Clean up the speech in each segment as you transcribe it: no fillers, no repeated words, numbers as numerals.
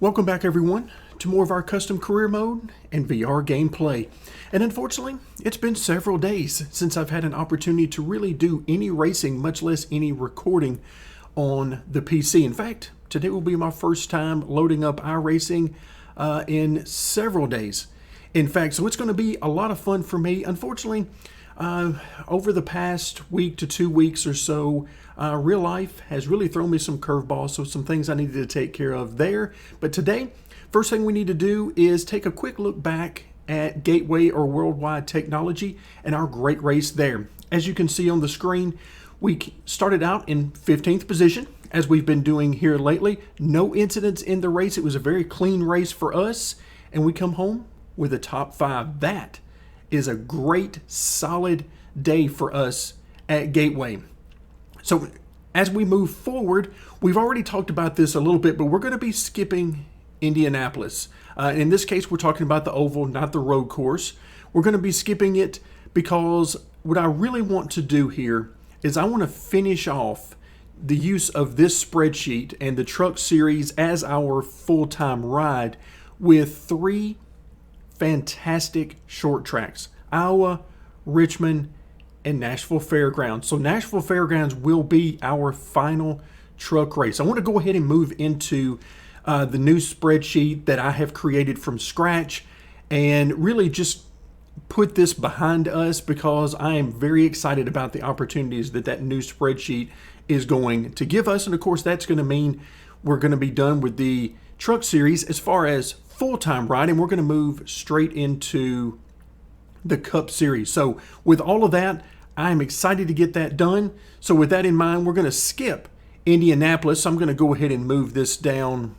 Welcome back everyone to more of our custom career mode and VR gameplay. And unfortunately, it's been several days since I've had an opportunity to really do any racing, much less any recording on the PC. In fact, today will be my first time loading up iRacing in several days. In fact, so it's going to be a lot of fun for me. Unfortunately, over the past week to 2 weeks or so, real life has really thrown me some curveballs, so some things I needed to take care of there. But today, first thing we need to do is take a quick look back at Gateway or Worldwide Technology and our great race there. As you can see on the screen, we started out in 15th position, as we've been doing here lately. No incidents in the race. It was a very clean race for us, and we come home with a top 5. That is a great, solid day for us at Gateway. So as we move forward, we've already talked about this a little bit, but we're going to be skipping Indianapolis. In this case, we're talking about the oval, not the road course. We're going to be skipping it because what I really want to do here is I want to finish off the use of this spreadsheet and the truck series as our full-time ride with 3 fantastic short tracks: Iowa, Richmond, and Nashville Fairgrounds. So Nashville Fairgrounds will be our final truck race. I want to go ahead and move into the new spreadsheet that I have created from scratch and really just put this behind us because I am very excited about the opportunities that that new spreadsheet is going to give us. And of course, that's going to mean we're going to be done with the truck series as far as full-time riding. We're going to move straight into the Cup Series. So with all of that, I'm excited to get that done. So with that in mind, we're going to skip Indianapolis. I'm going to go ahead and move this down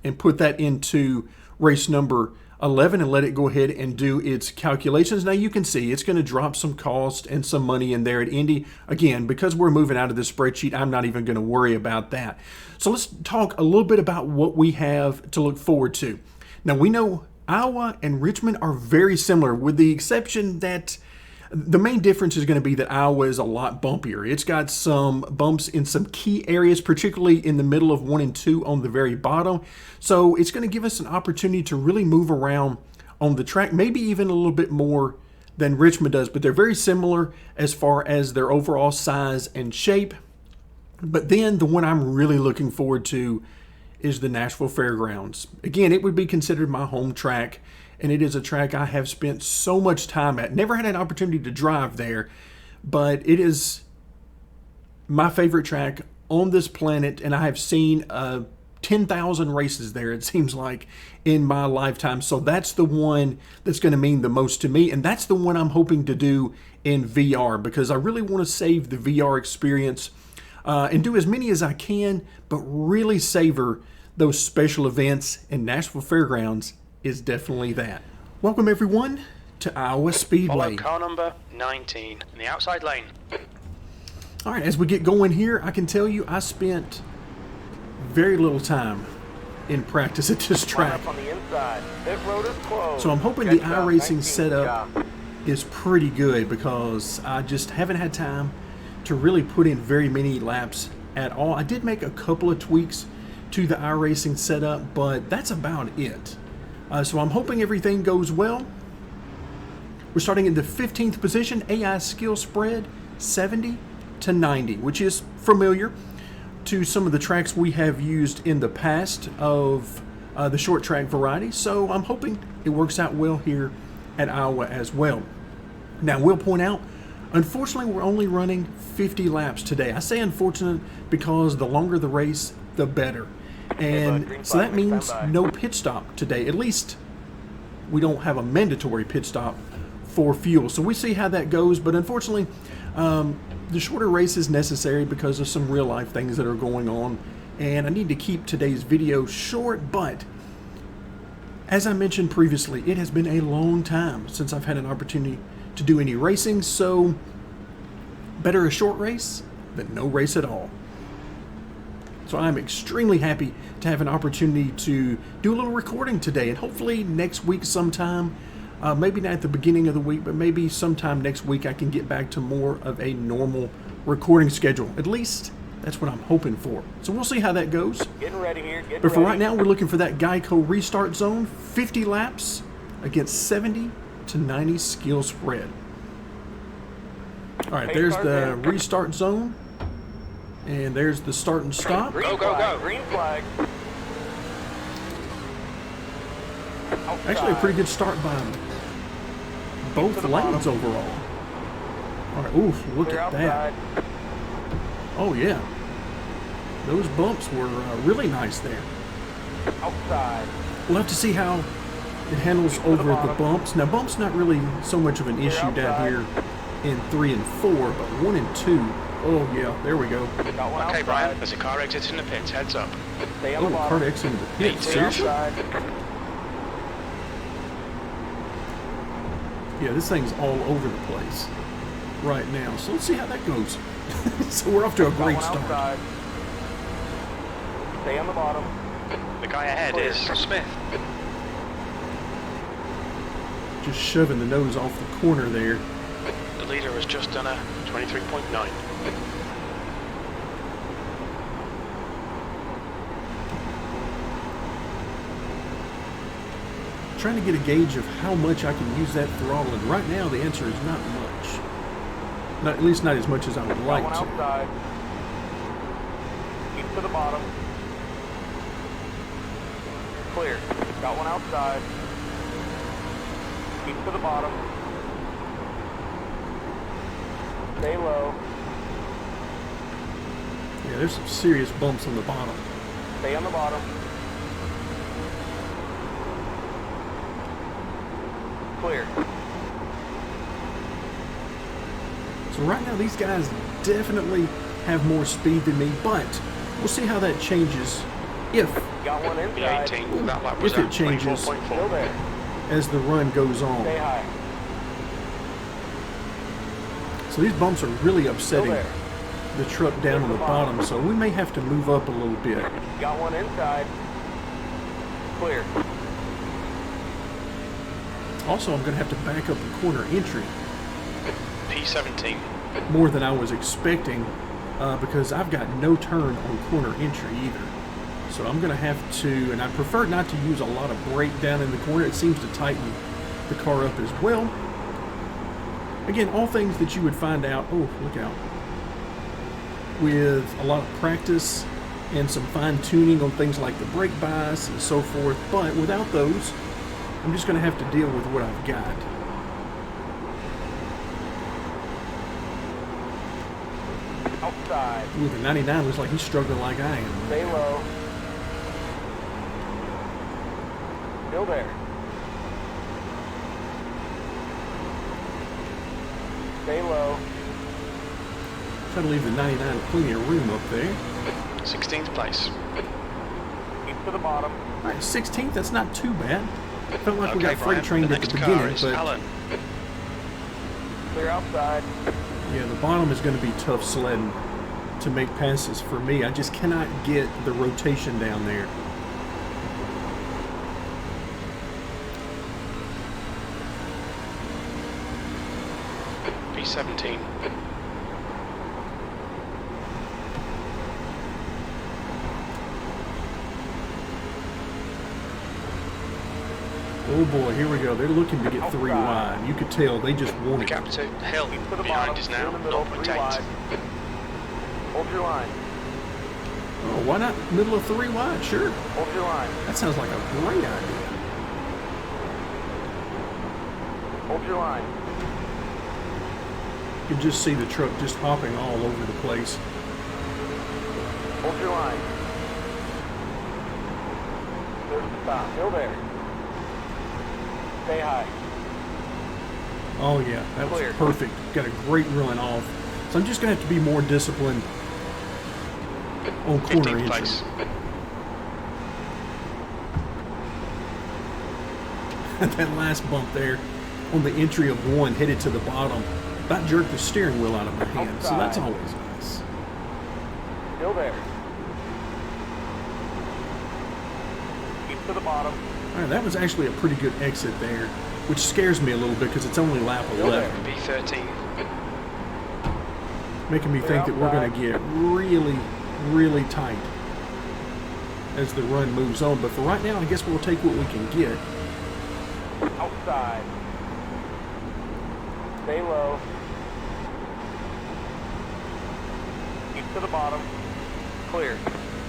and put that into race number 11 and let it go ahead and do its calculations. Now you can see it's going to drop some cost and some money in there at Indy. Again, because we're moving out of the spreadsheet, I'm not even going to worry about that. So let's talk a little bit about what we have to look forward to. Now we know Iowa and Richmond are very similar, with the exception that the main difference is going to be that Iowa is a lot bumpier. It's got some bumps in some key areas, particularly in the middle of 1 and 2 on the very bottom. So it's going to give us an opportunity to really move around on the track, maybe even a little bit more than Richmond does, but they're very similar as far as their overall size and shape. But then the one I'm really looking forward to is the Nashville Fairgrounds. Again, it would be considered my home track, and it is a track I have spent so much time at. Never had an opportunity to drive there, but it is my favorite track on this planet, and I have seen 10,000 races there, it seems like, in my lifetime. So that's the one that's going to mean the most to me, and that's the one I'm hoping to do in VR, because I really want to save the VR experience and do as many as I can, but really savor those special events, and Nashville Fairgrounds is definitely that. Welcome everyone to Iowa Speedway. Follow car number 19 in the outside lane. All right, as we get going here, I can tell you I spent very little time in practice at this track. On the inside. Pit road is closed. So I'm hoping the iRacing setup is pretty good, because I just haven't had time to really put in very many laps at all. I did make a couple of tweaks to the iRacing setup, but that's about it. So I'm hoping everything goes well. We're starting in the 15th position, AI skill spread 70 to 90, which is familiar to some of the tracks we have used in the past of the short track variety. So I'm hoping it works out well here at Iowa as well. Now, we'll point out, unfortunately, we're only running 50 laps today. I say unfortunate because the longer the race, the better. And so that means no pit stop today. At least we don't have a mandatory pit stop for fuel. So we see how that goes. But unfortunately, the shorter race is necessary because of some real life things that are going on. And I need to keep today's video short. But as I mentioned previously, it has been a long time since I've had an opportunity to do any racing. So better a short race than no race at all. So I'm extremely happy to have an opportunity to do a little recording today, and hopefully next week sometime, maybe not at the beginning of the week, but maybe sometime next week I can get back to more of a normal recording schedule. At least That's what I'm hoping for. So we'll see how that goes. Getting ready here. Getting But for ready. right now, we're looking for that Geico restart zone, 50 laps against 70 to 90 skill spread. All right, Pace there's car the there. restart zone. And there's the start and stop. Green Go, go, flag, go. Green flag. Actually, a pretty good start by both To the lanes bottom. overall. All right, oof, look Clear at that. outside. Oh, yeah. Those bumps were really nice there. Outside. We'll have to see how it handles to the over the bottom. bumps. Now, bumps not really so much of an issue down outside. here in 3 and 4, but 1 and 2. Oh, yeah, there we go. Got one Okay, outside. Brian, there's a car exiting the pits. Heads up. Stay on Oh, the bottom. card X into the pit. 18 Seriously? Outside. Yeah, this thing's all over the place right now. So let's see how that goes. So we're off to a Got great one start. outside. Stay on the bottom. The guy ahead Clear. is Smith. Just shoving the nose off the corner there. The leader has just done a 23.9. Trying to get a gauge of how much I can use that throttle, and right now the answer is not much. Not, at least not as much as I would Got like one to. outside. Keep to the bottom. Clear. Got one outside. Keep to the bottom. Stay low. Yeah, there's some serious bumps on the bottom. Stay on the bottom. Clear. So right now these guys definitely have more speed than me, but we'll see how that changes if, Got one The inside. 18. That lap was If it at changes. Still 24.4. there. as the run goes Stay on. high. So these bumps are really Still upsetting there. the truck down on the bottom, so we may have to move up a little bit. Got one inside. Clear. Also, I'm going to have to back up the corner entry P17. more than I was expecting because I've got no turn on corner entry either. So I'm going to have to, and I prefer not to use a lot of brake down in the corner. It seems to tighten the car up as well. Again, all things that you would find out, oh, look out, with a lot of practice and some fine tuning on things like the brake bias and so forth. But without those, I'm just going to have to deal with what I've got. Outside. Ooh, the 99 looks like he's struggling like I am. Stay low. Still there. Stay low. Try to leave the 99 plenty of room up there. 16th place. Keep to the bottom. All right, 16th, that's not too bad. Felt like we got Okay, freight Brian, trained the at the next car beginning, is but Alan. Clear outside. yeah, the bottom is going to be tough sledding to make passes for me. I just cannot get the rotation down there. P17. Oh boy, here we go. They're looking to get 3 Outside. wide. You could tell they just The wanted gap it. to Hill Keep to the behind bottom. is Stay now in the middle. 3 wide. 0.8. Hold your line. Oh, why not middle of 3 wide? Sure. Hold your line. That sounds like a great idea. Hold your line. You can just see the truck just hopping all over the place. Hold your line. There's the stop. Still there. Stay high. Oh yeah, that was Clear. perfect. Got a great run off. So I'm just going to have to be more disciplined on corner 15th entry. place. That last bump there on the entry of 1 headed to the bottom about jerked the steering wheel out of my hand. So that's Outside. always nice. Still there. Keep to the bottom. All right, that was actually a pretty good exit there, which scares me a little bit because it's only lap Still 11. there. P13. making me think that we're going to get really, really tight as the run moves on. But for right now, I guess we'll take what we can get. Outside. Stay low. Keep to the bottom. Clear.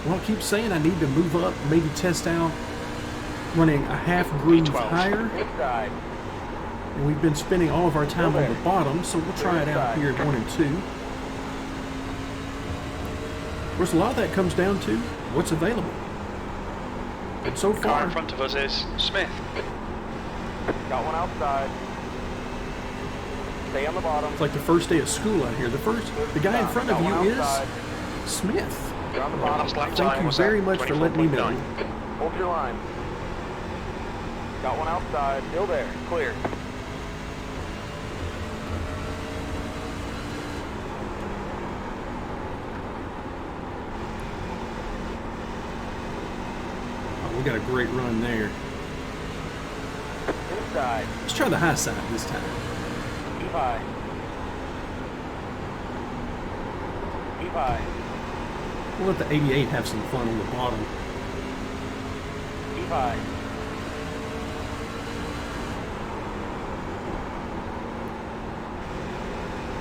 Well, I keep saying I need to move up, maybe test out running a half groove higher. Inside. And we've been spending all of our time on the bottom, so we'll try it out here at 1 and 2. Of course, a lot of that comes down to what's available. And so The car far, in front of us is Smith. Got one outside. Stay on the bottom. it's like the first day of school out here. The guy in front of Got one you is outside. Smith. You're on the bottom. Last lap Thank time you was very at much for letting me know. 24.9. Hold your line. Got one outside. Still there. Clear. Oh, we got a great run there. Inside. Let's try the high side this time. Keep high. Keep high. We'll let the 88 have some fun on the bottom. Keep high.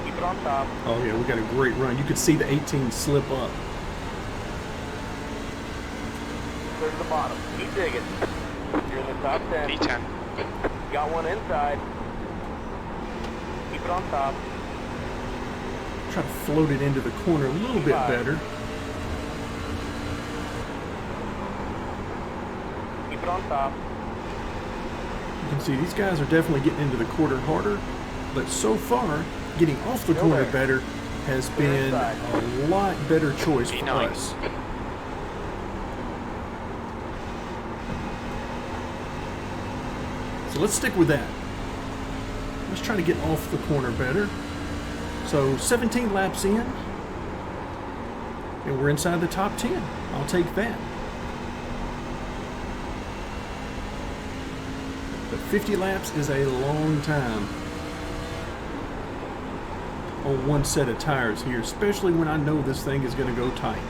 Keep it on top. Oh yeah, we got a great run. You could see the 18 slip up. Clear to the bottom. Keep digging. You're in the top 10. P10. Got one inside. Keep it on top. Try to float it into the corner a little bit better. Keep it on top. You can see these guys are definitely getting into the quarter harder, but so far, getting off the corner better has been a lot better choice for P9. us. So let's stick with that. Let's try to get off the corner better. So 17 laps in, and we're inside the top 10. I'll take that. But 50 laps is a long time on one set of tires here, especially when I know this thing is going to go tight.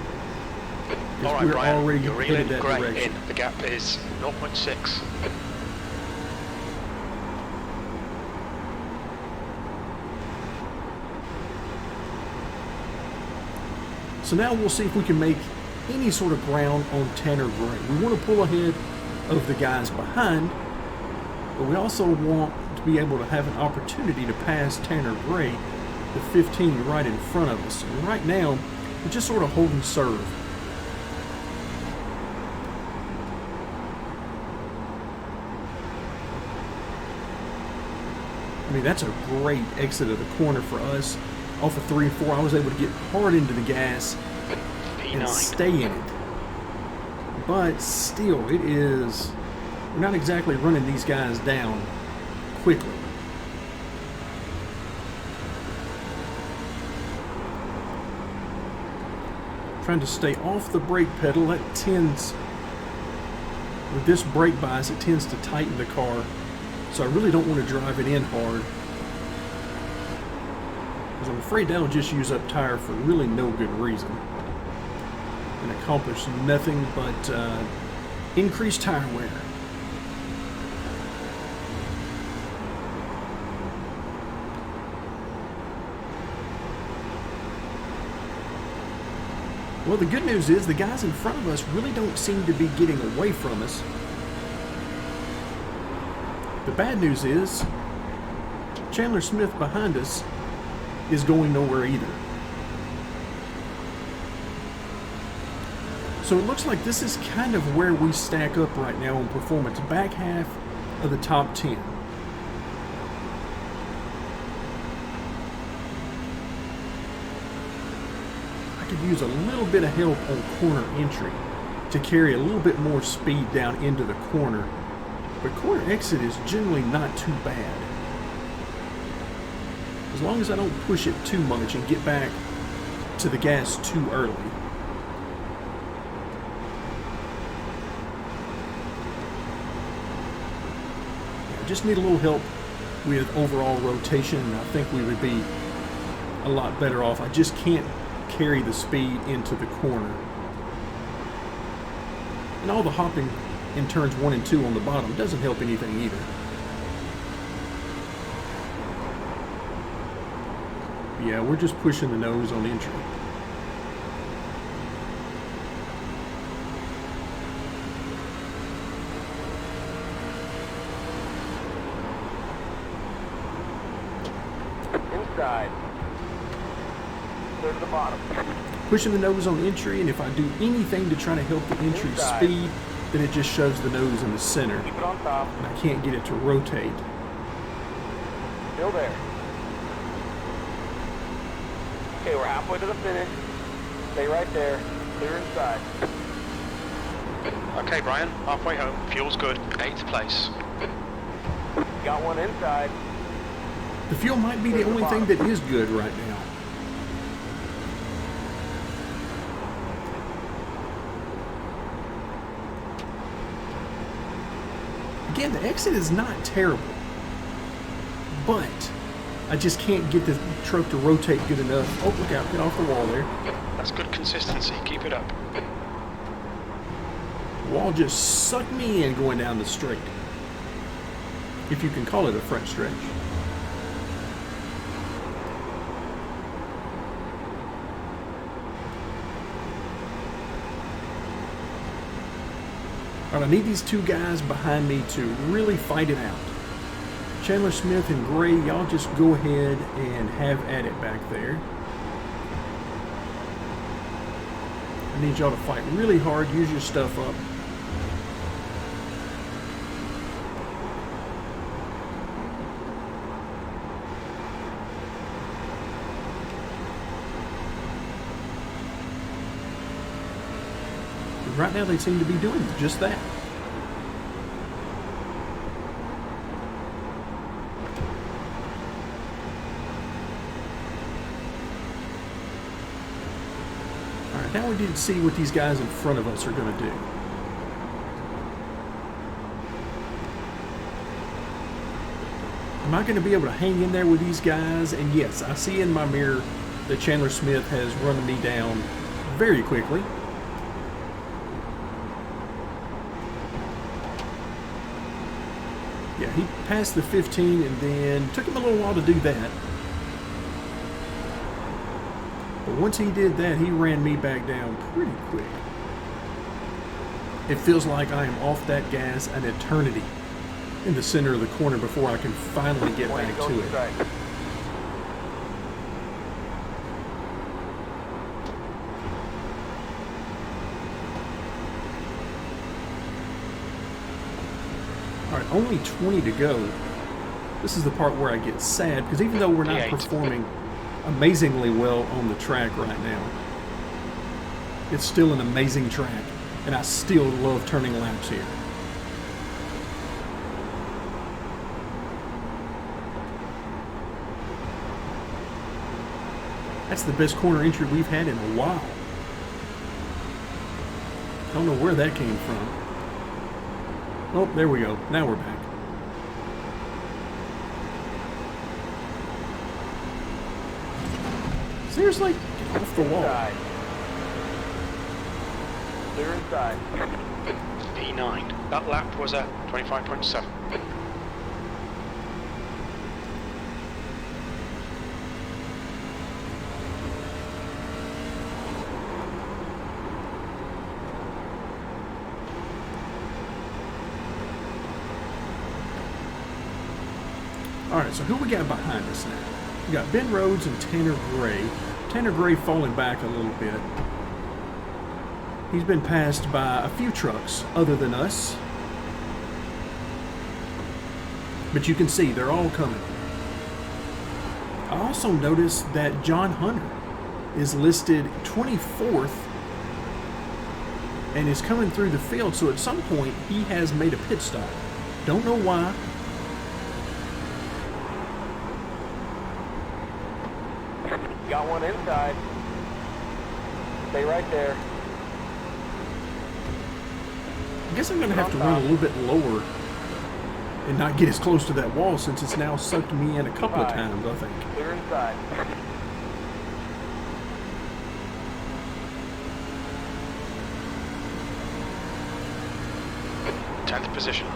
All right, We're Brian, already you're headed reeling that great direction. in. The gap is 0.6. So now we'll see if we can make any sort of ground on Tanner Gray. We want to pull ahead of the guys behind, but we also want to be able to have an opportunity to pass Tanner Gray, the 15 right in front of us. And right now, we're just sort of holding serve. I mean, that's a great exit of the corner for us. Off of 3 and 4, I was able to get hard into the gas and P9. stay in it. But still, it is, we're not exactly running these guys down quickly. Trying to stay off the brake pedal. That tends, with this brake bias, it tends to tighten the car. So I really don't want to drive it in hard, because I'm afraid that'll just use up tire for really no good reason and accomplish nothing but increased tire wear. Well, the good news is the guys in front of us really don't seem to be getting away from us. The bad news is Chandler Smith behind us is going nowhere either. So it looks like this is kind of where we stack up right now in performance, back half of the top 10. I could use a little bit of help on corner entry to carry a little bit more speed down into the corner. But corner exit is generally not too bad, as long as I don't push it too much and get back to the gas too early. I just need a little help with overall rotation, and I think we would be a lot better off. I just can't carry the speed into the corner. And all the hopping in turns 1 and 2 on the bottom doesn't help anything either. Yeah, we're just pushing the nose on entry. Inside. Clear to the bottom. Pushing the nose on entry, and if I do anything to try to help the entry speed, then it just shoves the nose in the center. Keep it on top. And I can't get it to rotate. Still there. Okay, we're halfway to the finish. Stay right there. Clear inside. Okay, Brian, halfway home. Fuel's good. 8th place. Got one inside. The fuel might be the only thing that is good right now. Again, the exit is not terrible, but I just can't get the truck to rotate good enough. Oh, look out, get off the wall there. That's good consistency. Keep it up. The wall just sucked me in going down the straight, if you can call it a front stretch. All right, I need these two guys behind me to really fight it out. Chandler Smith and Gray, y'all just go ahead and have at it back there. I need y'all to fight really hard, use your stuff up. Right now they seem to be doing just that. Alright, now we need to see what these guys in front of us are going to do. Am I going to be able to hang in there with these guys? And yes, I see in my mirror that Chandler Smith has run me down very quickly. Yeah, he passed the 15 and then took him a little while to do that. But once he did that, he ran me back down pretty quick. It feels like I am off that gas an eternity in the center of the corner before I can finally get back to it. Alright, only 20 to go. This is the part where I get sad, because even though we're not performing amazingly well on the track right now, it's still an amazing track, and I still love turning laps here. That's the best corner entry we've had in a while. I don't know where that came from. Oh, there we go. Now we're back. Seriously? Get off the wall. Clear inside. P9. That lap was at 25.7. Alright, so who we got behind us now? We got Ben Rhodes and Tanner Gray. Tanner Gray falling back a little bit. He's been passed by a few trucks other than us. But you can see they're all coming. I also noticed that John Hunter is listed 24th and is coming through the field, so at some point he has made a pit stop. Don't know why. Got one inside. Stay right there. I guess I'm going to have to run a little bit lower and not get as close to that wall, since it's now sucked me in a couple of times, I think. Clear inside. 10th position.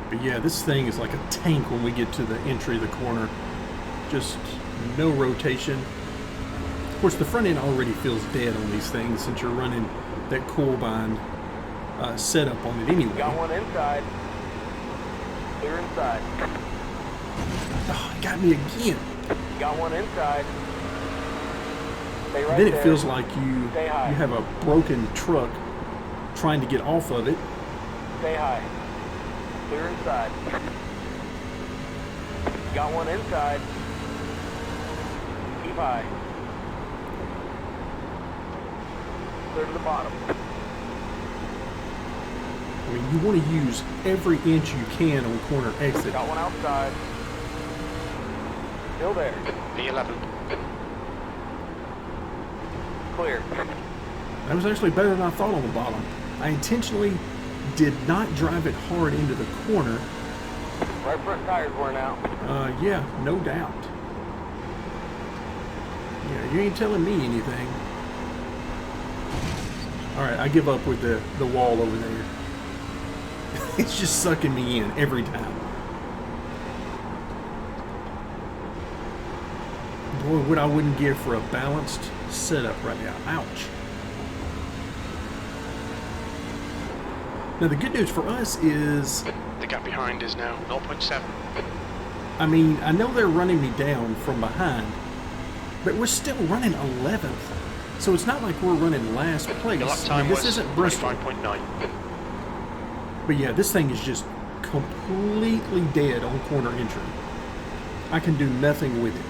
But yeah, this thing is like a tank when we get to the entry of the corner. Just no rotation. Of course, the front end already feels dead on these things since you're running that coil bind setup on it anyway. Got one inside. Clear inside. Oh, it got me again. Got one inside. Stay right Then it there. feels like you Stay high. have a broken truck trying to get off of it. Stay high. Clear inside. Got one inside. Keep high. Clear to the bottom. I mean, you want to use every inch you can on corner exit. Got one outside. Still there. P11. Clear. That was actually better than I thought on the bottom. I intentionally did not drive it hard into the corner. Right front tire's worn out. Yeah, no doubt. Yeah, you ain't telling me anything. Alright, I give up with the wall over there. It's just sucking me in every time. Boy, what I wouldn't give for a balanced setup right now. Ouch. Now the good news for us is, The gap behind is now 0.7. I mean, I know they're running me down from behind, but we're still running 11th. So it's not like we're running last place. Your lap I time mean, this was isn't Bristol. 25.9. But yeah, this thing is just completely dead on corner entry. I can do nothing with it.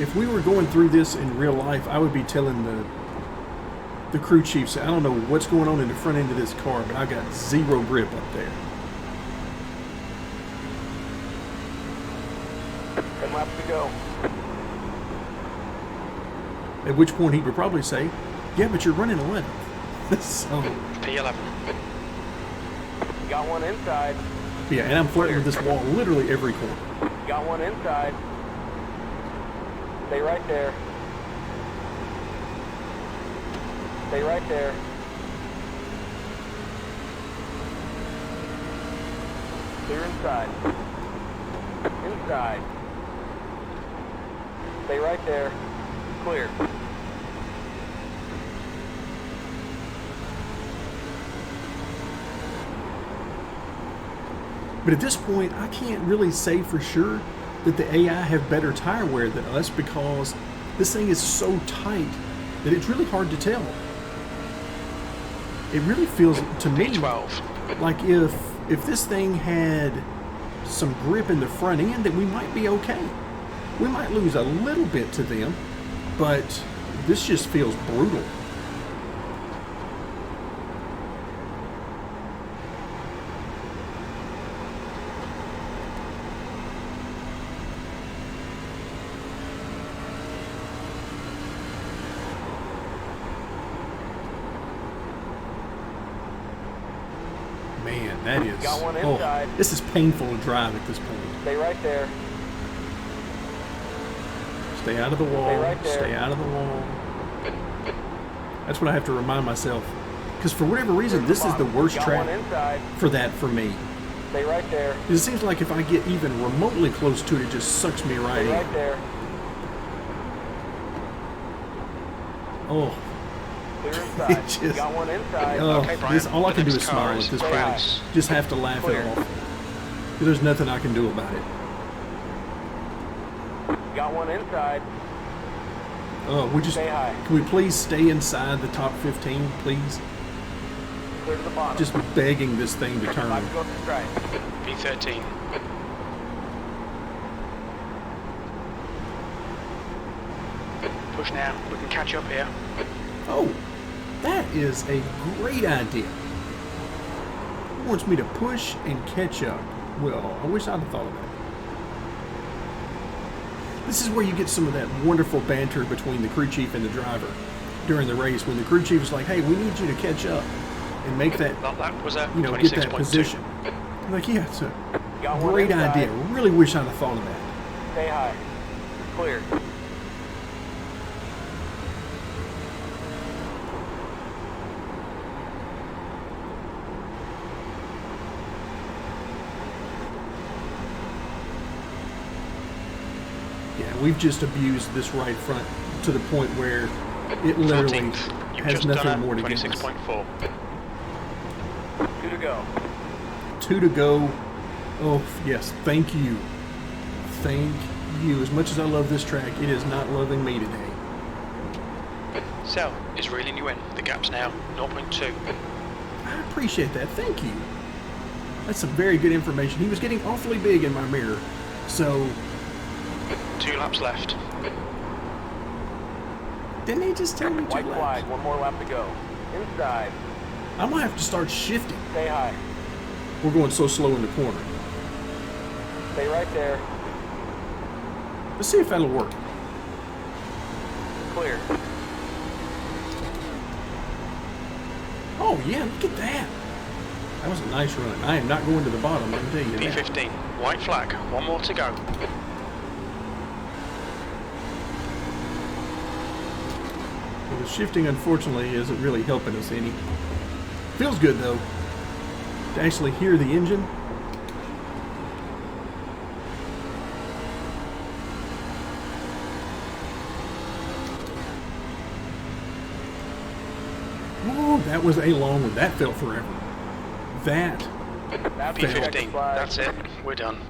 If we were going through this in real life, I would be telling the crew chiefs, I don't know what's going on in the front end of this car, but I got zero grip up there. 10 laps to go. At which point he would probably say, yeah, but you're running 11th. So, P11. Got one inside. yeah, and I'm flirting with this wall literally every corner. Got one inside. Stay right there. Stay right there. Clear inside. Inside. Stay right there. Clear. But at this point, I can't really say for sure that the AI have better tire wear than us because this thing is so tight that it's really hard to tell. It really feels to me P12. like if this thing had some grip in the front end, that we might be okay. We might lose a little bit to them, but this just feels brutal. Man, that is, Got one inside. this is painful to drive at this point. Stay right there. Stay out of the wall. Stay right there. Stay out of the wall. That's what I have to remind myself. Because for whatever reason, this is the worst Got track one inside. for that for me. Stay right there. It seems like if I get even remotely close to it, it just sucks me right Stay in. right there. Oh, Clear inside. It just- Got one inside. oh, Okay, Brian, this, all I the can do next is car smile is at this Stay point. high. Just have to laugh Clear. it off. 'Cause there's nothing I can do about it. Got one inside. Stay high. Can we please stay inside the top 15, please? Clear to the bottom. Just begging this thing to turn. Left to go to strike. P13. Push now. We can catch up here. Oh, that is a great idea. He wants me to push and catch up. Well, I wish I'd have thought of that. This is where you get some of that wonderful banter between the crew chief and the driver during the race. When the crew chief is like, "Hey, we need you to catch up and make that, That lap was at get that 26.2. position." I'm like, yeah, it's a Got one great inside. idea. Really wish I'd have thought of that. Stay high. Clear. we've just abused this right front to the point where it literally 14th. You've has just nothing done more a to give us. 26.4. 2 to go. 2 to go. Oh, yes. Thank you. Thank you. As much as I love this track, it is not loving me today. Cell is reeling you in. The gap's now 0.2. I appreciate that. Thank you. That's some very good information. He was getting awfully big in my mirror. So, 2 laps left. didn't he just tell me 2 White laps? flag, 1 more lap to go. Inside. I'm going to have to start shifting. Stay high. We're going so slow in the corner. Stay right there. Let's see if that'll work. Clear. Oh, yeah, look at that. That was a nice run. I am not going to the bottom, let me tell you that. P15. White flag. 1 more to go. Well, the shifting, unfortunately, isn't really helping us any. Feels good, though, to actually hear the engine. Oh, that was a long one. That felt forever. That P15. That's it. We're done.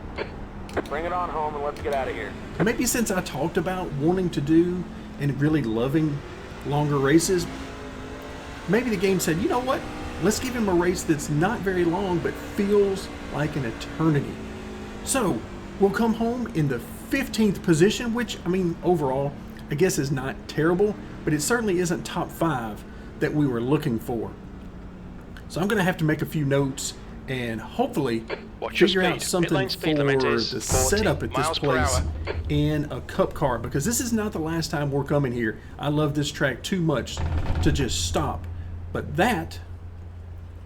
Bring it on home and let's get out of here. maybe since I talked about wanting to do and really loving longer races, maybe the game said, you know what? Let's give him a race that's not very long but feels like an eternity. So we'll come home in the 15th position, which, I mean, overall, I guess is not terrible, but it certainly isn't top 5 that we were looking for. So I'm going to have to make a few notes and hopefully Watch your figure out speed. something Pit lane speed for limit the is 40 setup at this miles per place hour. in a cup car, because this is not the last time we're coming here. I love this track too much to just stop. But that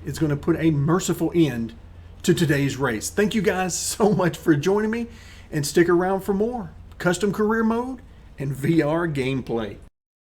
is going to put a merciful end to today's race. Thank you guys so much for joining me, and stick around for more custom career mode and VR gameplay.